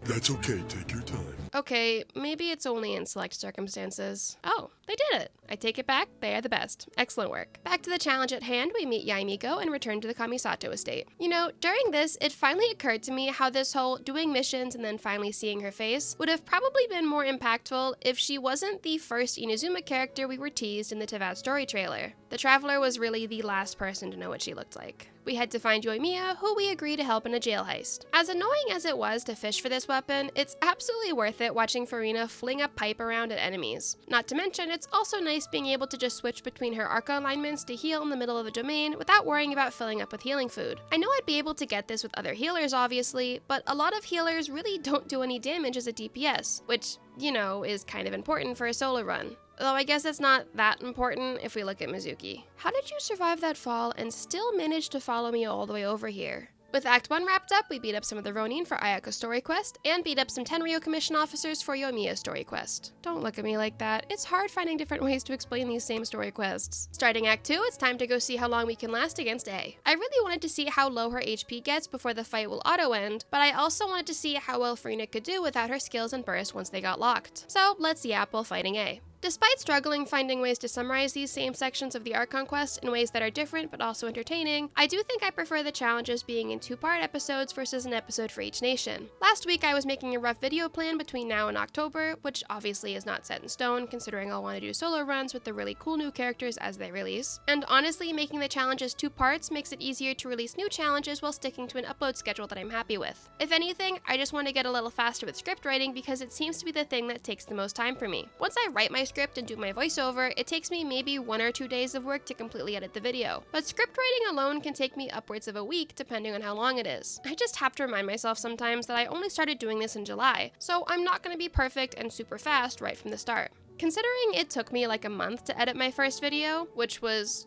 That's okay, take your time. Okay, maybe it's only in select circumstances. Oh, they did it. I take it back, they are the best. Excellent work. Back to the challenge at hand, we meet Yaimiko and return to the Kamisato estate. You know, during this, it finally occurred to me how this whole doing missions and then finally seeing her face would have probably been more impactful if she wasn't the first Inazuma character we were teased in the Teyvat story trailer. The Traveler was really the last person to know what she looked like. We had to find Yoimiya, who we agreed to help in a jail heist. As annoying as it was to fish for this weapon, it's absolutely worth it watching Furina fling a pipe around at enemies. Not to mention, it's also nice being able to just switch between her Archon alignments to heal in the middle of the domain without worrying about filling up with healing food. I know I'd be able to get this with other healers obviously, but a lot of healers really don't do any damage as a DPS, which, you know, is kind of important for a solo run. Though I guess it's not that important if we look at Mizuki. How did you survive that fall and still manage to follow me all the way over here? With Act 1 wrapped up, we beat up some of the Ronin for Ayaka's story quest, and beat up some Tenryo Commission officers for Yoimiya's story quest. Don't look at me like that. It's hard finding different ways to explain these same story quests. Starting Act 2, it's time to go see how long we can last against A. I really wanted to see how low her HP gets before the fight will auto-end, but I also wanted to see how well Furina could do without her skills and burst once they got locked. So let's see Apple fighting A. Despite struggling finding ways to summarize these same sections of the Archon quest in ways that are different but also entertaining, I do think I prefer the challenges being in 2-part episodes versus an episode for each nation. Last week I was making a rough video plan between now and October, which obviously is not set in stone considering I'll want to do solo runs with the really cool new characters as they release. And honestly, making the challenges 2 parts makes it easier to release new challenges while sticking to an upload schedule that I'm happy with. If anything, I just want to get a little faster with script writing because it seems to be the thing that takes the most time for me. Once I write my script and do my voiceover, it takes me maybe 1 or 2 days of work to completely edit the video. But script writing alone can take me upwards of a week depending on how long it is. I just have to remind myself sometimes that I only started doing this in July, so I'm not going to be perfect and super fast right from the start. Considering it took me like a month to edit my first video, which was,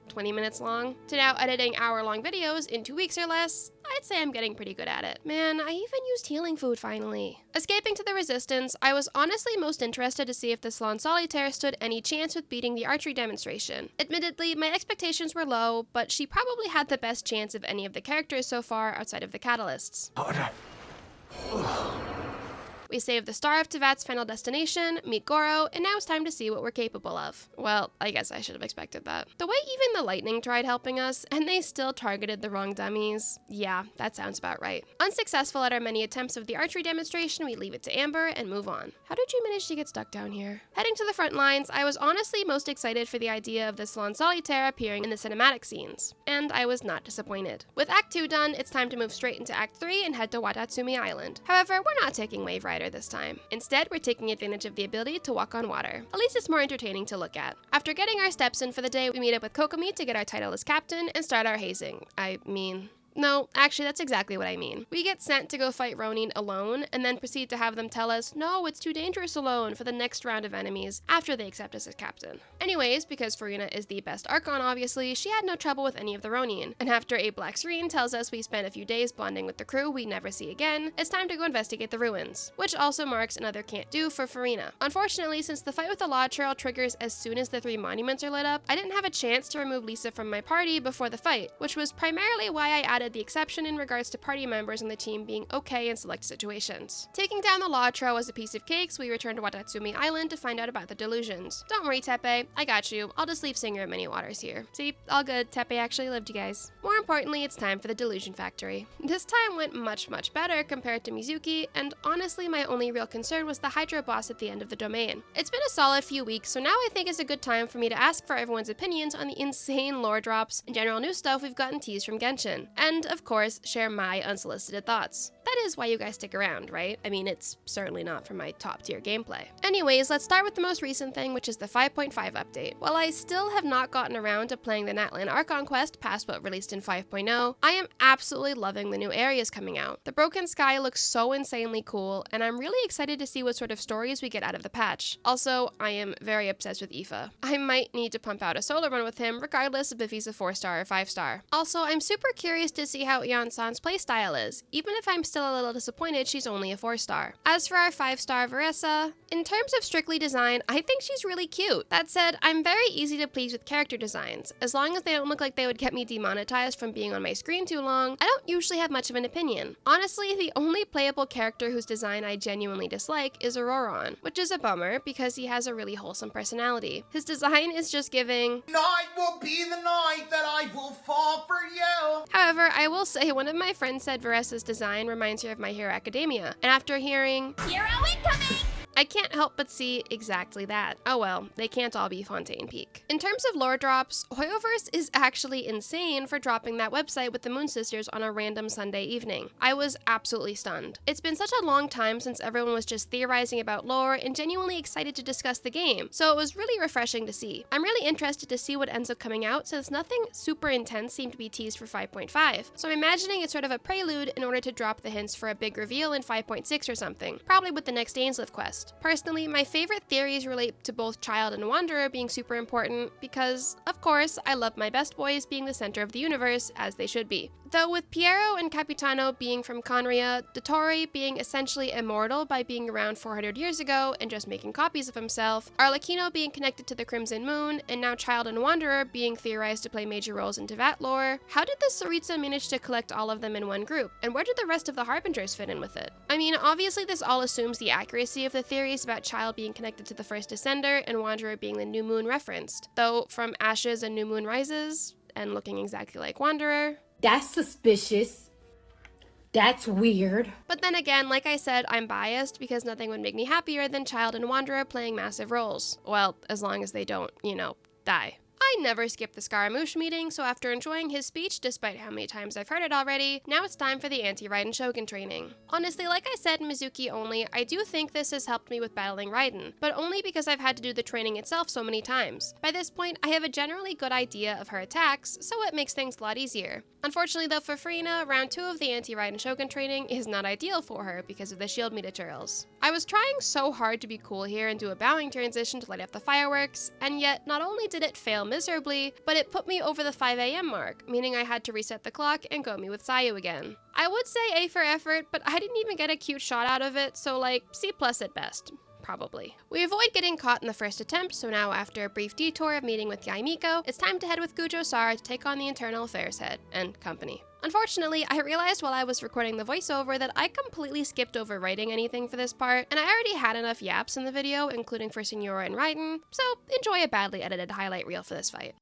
20 minutes long, to now editing hour-long videos in 2 weeks or less, I'd say I'm getting pretty good at it. Man, I even used healing food finally. Escaping to the Resistance, I was honestly most interested to see if the Salon Solitaire stood any chance with beating the archery demonstration. Admittedly, my expectations were low, but she probably had the best chance of any of the characters so far outside of the Catalysts. We save the star of Teyvat's final destination, meet Goro, and now it's time to see what we're capable of. Well, I guess I should have expected that. The way even the lightning tried helping us, and they still targeted the wrong dummies. Yeah, that sounds about right. Unsuccessful at our many attempts of the archery demonstration, we leave it to Amber and move on. How did you manage to get stuck down here? Heading to the front lines, I was honestly most excited for the idea of the Salon Solitaire appearing in the cinematic scenes, and I was not disappointed. With Act 2 done, it's time to move straight into Act 3 and head to Watatsumi Island. However, we're not taking Wave Rider this time. Instead, we're taking advantage of the ability to walk on water. At least it's more entertaining to look at. After getting our steps in for the day, we meet up with Kokomi to get our title as captain and start our hazing. No, actually, that's exactly what I mean. We get sent to go fight Ronin alone, and then proceed to have them tell us, no, it's too dangerous alone for the next round of enemies, after they accept us as captain. Anyways, because Furina is the best Archon, obviously, she had no trouble with any of the Ronin, and after a black screen tells us we spent a few days bonding with the crew we never see again, it's time to go investigate the ruins, which also marks another can't do for Furina. Unfortunately, since the fight with the Law Trail triggers as soon as the 3 monuments are lit up, I didn't have a chance to remove Lisa from my party before the fight, which was primarily why I added provided the exception in regards to party members on the team being okay in select situations. Taking down the Lotro was a piece of cake, so we returned to Watatsumi Island to find out about the delusions. Don't worry, Tepe, I got you. I'll just leave Singer at Many Waters here. See, all good, Tepe actually lived, you guys. More importantly, it's time for the Delusion Factory. This time went much better compared to Mizuki, and honestly my only real concern was the Hydro boss at the end of the domain. It's been a solid few weeks, so now I think is a good time for me to ask for everyone's opinions on the insane lore drops and general new stuff we've gotten teased from Genshin. And, of course, share my unsolicited thoughts. That is why you guys stick around, right? I mean, it's certainly not for my top tier gameplay. Anyways, let's start with the most recent thing, which is the 5.5 update. While I still have not gotten around to playing the Hydro Archon quest past what released in 5.0, I am absolutely loving the new areas coming out. The Broken Sky looks so insanely cool, and I'm really excited to see what sort of stories we get out of the patch. Also, I am very obsessed with Aoife. I might need to pump out a solo run with him, regardless of if he's a 4-star or 5-star. Also, I'm super curious to see how Eon-san's playstyle is, even if I'm still a little disappointed she's only a 4-star. As for our 5-star Veressa, in terms of strictly design, I think she's really cute. That said, I'm very easy to please with character designs. As long as they don't look like they would get me demonetized from being on my screen too long, I don't usually have much of an opinion. Honestly, the only playable character whose design I genuinely dislike is Auroron, which is a bummer because he has a really wholesome personality. His design is just giving, "Night will be the night that I will fall for you." However, I will say one of my friends said Veressa's design reminds her of My Hero Academia, and after hearing Hero incoming! I can't help but see exactly that. Oh well, they can't all be Fontaine Peak. In terms of lore drops, Hoyoverse is actually insane for dropping that website with the Moon Sisters on a random Sunday evening. I was absolutely stunned. It's been such a long time since everyone was just theorizing about lore and genuinely excited to discuss the game, so it was really refreshing to see. I'm really interested to see what ends up coming out since nothing super intense seemed to be teased for 5.5, so I'm imagining it's sort of a prelude in order to drop the hints for a big reveal in 5.6 or something, probably with the next Dainsleif Quest. Personally, my favorite theories relate to both Child and Wanderer being super important because, of course, I love my best boys being the center of the universe, as they should be. Though with Piero and Capitano being from Conria, Dottore being essentially immortal by being around 400 years ago and just making copies of himself, Arlecchino being connected to the Crimson Moon, and now Child and Wanderer being theorized to play major roles in Teyvat lore, how did the Tsaritsa manage to collect all of them in one group? And where did the rest of the Harbingers fit in with it? I mean, obviously this all assumes the accuracy of the theories about Child being connected to the first Descender and Wanderer being the New Moon referenced. Though, from Ashes and New Moon Rises, and looking exactly like Wanderer, that's suspicious. That's weird. But then again, like I said, I'm biased because nothing would make me happier than Child and Wanderer playing massive roles. Well, as long as they don't, die. I never skip the Scaramouche meeting, so after enjoying his speech, despite how many times I've heard it already, now it's time for the anti-Raiden Shogun training. Honestly, like I said, Mizuki only, I do think this has helped me with battling Raiden, but only because I've had to do the training itself so many times. By this point, I have a generally good idea of her attacks, so it makes things a lot easier. Unfortunately though, for Furina, round 2 of the anti-Raiden Shogun training is not ideal for her because of the shield materials. I was trying so hard to be cool here and do a bowing transition to light up the fireworks, and yet not only did it fail miserably, but it put me over the 5 AM mark, meaning I had to reset the clock and go me with Sayu again. I would say A for effort, but I didn't even get a cute shot out of it, so like C+ at best. Probably. We avoid getting caught in the first attempt, so now after a brief detour of meeting with Yaimiko, it's time to head with Gujo Sara to take on the Internal Affairs Head and company. Unfortunately, I realized while I was recording the voiceover that I completely skipped over writing anything for this part, and I already had enough yaps in the video, including for Signora and Raiden, so enjoy a badly edited highlight reel for this fight.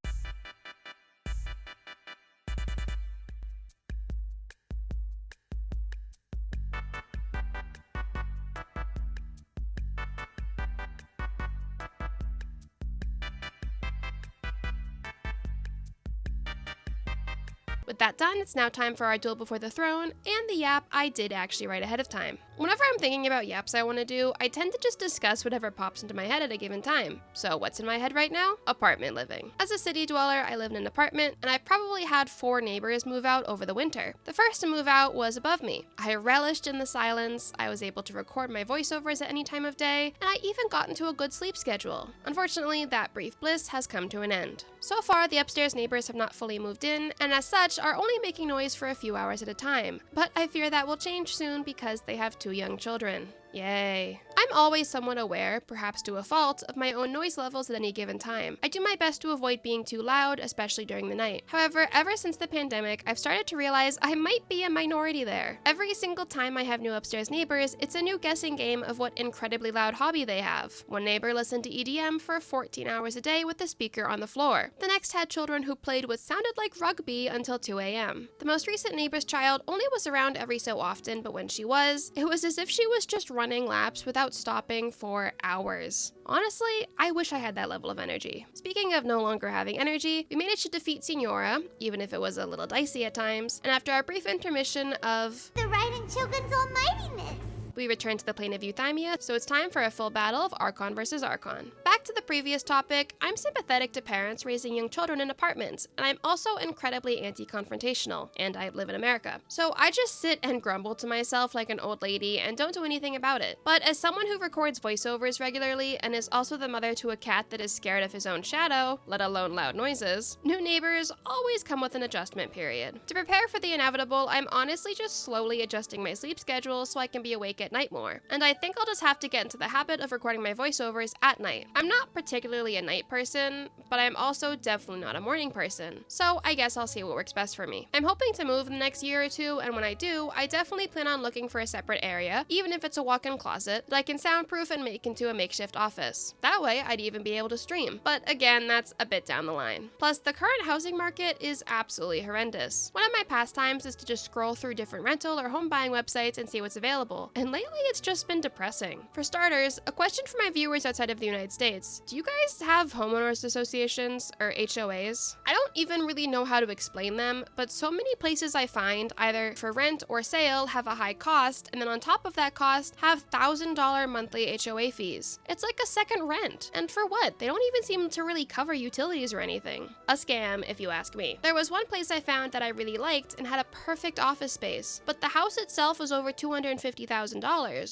With that done, it's now time for our duel before the throne, and the yap I did actually write ahead of time. Whenever I'm thinking about yaps I want to do, I tend to just discuss whatever pops into my head at a given time. So what's in my head right now? Apartment living. As a city dweller, I live in an apartment, and I've probably had 4 neighbors move out over the winter. The first to move out was above me. I relished in the silence, I was able to record my voiceovers at any time of day, and I even got into a good sleep schedule. Unfortunately, that brief bliss has come to an end. So far, the upstairs neighbors have not fully moved in, and as such, are only making noise for a few hours at a time. But I fear that will change soon because they have 2 young children. Yay. I'm always somewhat aware, perhaps to a fault, of my own noise levels at any given time. I do my best to avoid being too loud, especially during the night. However, ever since the pandemic, I've started to realize I might be a minority there. Every single time I have new upstairs neighbors, it's a new guessing game of what incredibly loud hobby they have. One neighbor listened to EDM for 14 hours a day with the speaker on the floor. The next had children who played what sounded like rugby until 2 a.m. The most recent neighbor's child only was around every so often, but when she was, it was as if she was just running laps without stopping for hours. Honestly, I wish I had that level of energy. Speaking of no longer having energy, we managed to defeat Signora, even if it was a little dicey at times, and after our brief intermission of the Raiden Shogun's almightiness, we return to the plane of Euthymia, so it's time for a full battle of Archon versus Archon. Back to the previous topic, I'm sympathetic to parents raising young children in apartments, and I'm also incredibly anti-confrontational, and I live in America. So I just sit and grumble to myself like an old lady and don't do anything about it. But as someone who records voiceovers regularly and is also the mother to a cat that is scared of his own shadow, let alone loud noises, new neighbors always come with an adjustment period. To prepare for the inevitable, I'm honestly just slowly adjusting my sleep schedule so I can be awake at night more. And I think I'll just have to get into the habit of recording my voiceovers at night. I'm not particularly a night person, but I'm also definitely not a morning person. So I guess I'll see what works best for me. I'm hoping to move in the next year or two, and when I do, I definitely plan on looking for a separate area, even if it's a walk-in closet, that I can soundproof and make into a makeshift office. That way, I'd even be able to stream. But again, that's a bit down the line. Plus, the current housing market is absolutely horrendous. One of my pastimes is to just scroll through different rental or home buying websites and see what's available. And lately, it's just been depressing. For starters, a question for my viewers outside of the United States. Do you guys have homeowners associations or HOAs? I don't even really know how to explain them, but so many places I find, either for rent or sale, have a high cost, and then on top of that cost, have $1,000 monthly HOA fees. It's like a second rent. And for what? They don't even seem to really cover utilities or anything. A scam, if you ask me. There was one place I found that I really liked and had a perfect office space, but the house itself was over $250,000,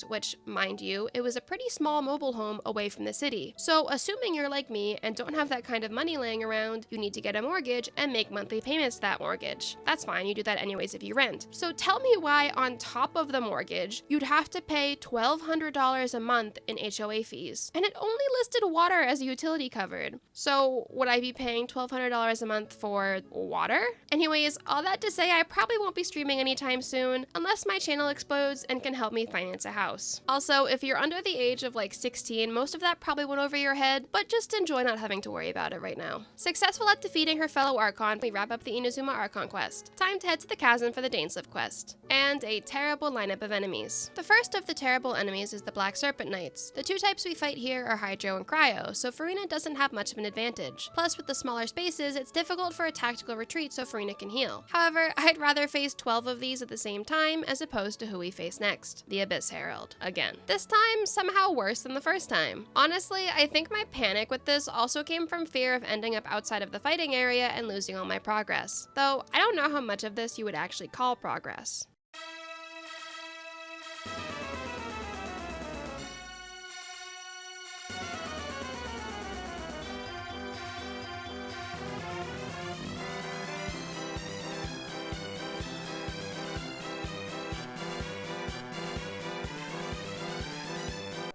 which, mind you, it was a pretty small mobile home away from the city. So assuming you're like me and don't have that kind of money laying around, you need to get a mortgage and make monthly payments to that mortgage. That's fine, you do that anyways if you rent. So tell me why on top of the mortgage, you'd have to pay $1,200 a month in HOA fees. And it only listed water as a utility covered. So would I be paying $1,200 a month for water? Anyways, all that to say, I probably won't be streaming anytime soon unless my channel explodes and can help me finance a house. Also, if you're under the age of like 16, most of that probably went over your head, but just enjoy not having to worry about it right now. Successful at defeating her fellow Archon, we wrap up the Inazuma Archon quest. Time to head to the Chasm for the Dainsleif quest. And a terrible lineup of enemies. The first of the terrible enemies is the Black Serpent Knights. The two types we fight here are Hydro and Cryo, so Furina doesn't have much of an advantage. Plus, with the smaller spaces, it's difficult for a tactical retreat so Furina can heal. However, I'd rather face 12 of these at the same time as opposed to who we face next, the Abyss Herald. Again. This time, somehow worse than the first time. Honestly, I think my panic with this also came from fear of ending up outside of the fighting area and losing all my progress. Though, I don't know how much of this you would actually call progress.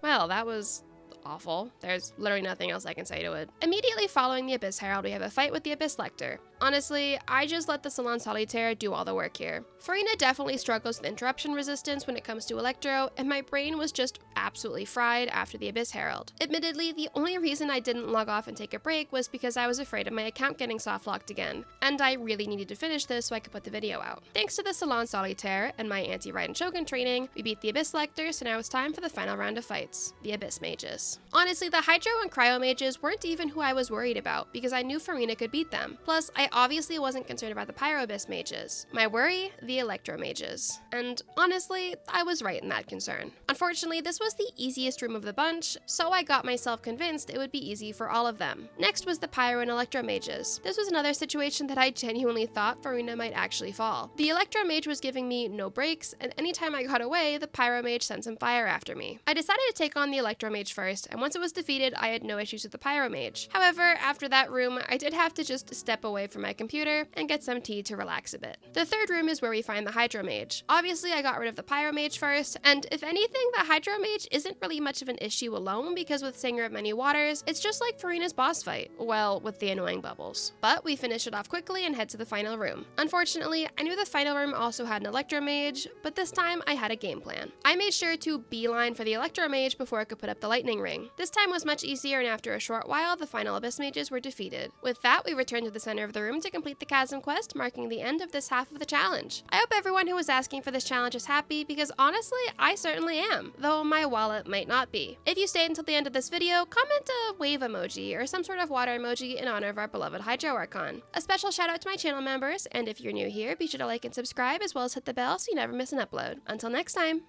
Well, that was awful. There's literally nothing else I can say to it. Immediately following the Abyss Herald, we have a fight with the Abyss Lector. Honestly, I just let the Salon Solitaire do all the work here. Furina definitely struggles with interruption resistance when it comes to Electro, and my brain was just absolutely fried after the Abyss Herald. Admittedly, the only reason I didn't log off and take a break was because I was afraid of my account getting soft-locked again, and I really needed to finish this so I could put the video out. Thanks to the Salon Solitaire and my anti-Raiden Shogun training, we beat the Abyss Lector, so now it's time for the final round of fights, the Abyss Mages. Honestly, the Hydro and Cryo Mages weren't even who I was worried about, because I knew Furina could beat them. Plus, I obviously wasn't concerned about the Pyro Abyss Mages. My worry? The Electro Mages. And honestly, I was right in that concern. Unfortunately, this was the easiest room of the bunch, so I got myself convinced it would be easy for all of them. Next was the Pyro and Electro Mages. This was another situation that I genuinely thought Furina might actually fall. The Electro Mage was giving me no breaks, and anytime I got away, the Pyro Mage sent some fire after me. I decided to take on the Electro Mage first, and once it was defeated, I had no issues with the Pyro Mage. However, after that room, I did have to just step away from from my computer and get some tea to relax a bit. The third room is where we find the Hydro Mage. Obviously, I got rid of the Pyro Mage first, and if anything, the Hydro Mage isn't really much of an issue alone because with Singer of Many Waters, it's just like Furina's boss fight. Well, with the annoying bubbles. But we finish it off quickly and head to the final room. Unfortunately, I knew the final room also had an Electro Mage, but this time I had a game plan. I made sure to beeline for the Electro Mage before I could put up the Lightning Ring. This time was much easier, and after a short while, the final Abyss Mages were defeated. With that, we returned to the center of the room to complete the Chasm quest, marking the end of this half of the challenge. I hope everyone who was asking for this challenge is happy, because honestly, I certainly am, though my wallet might not be. If you stayed until the end of this video, comment a wave emoji or some sort of water emoji in honor of our beloved Hydro Archon. A special shout out to my channel members, and if you're new here, be sure to like and subscribe as well as hit the bell so you never miss an upload. Until next time!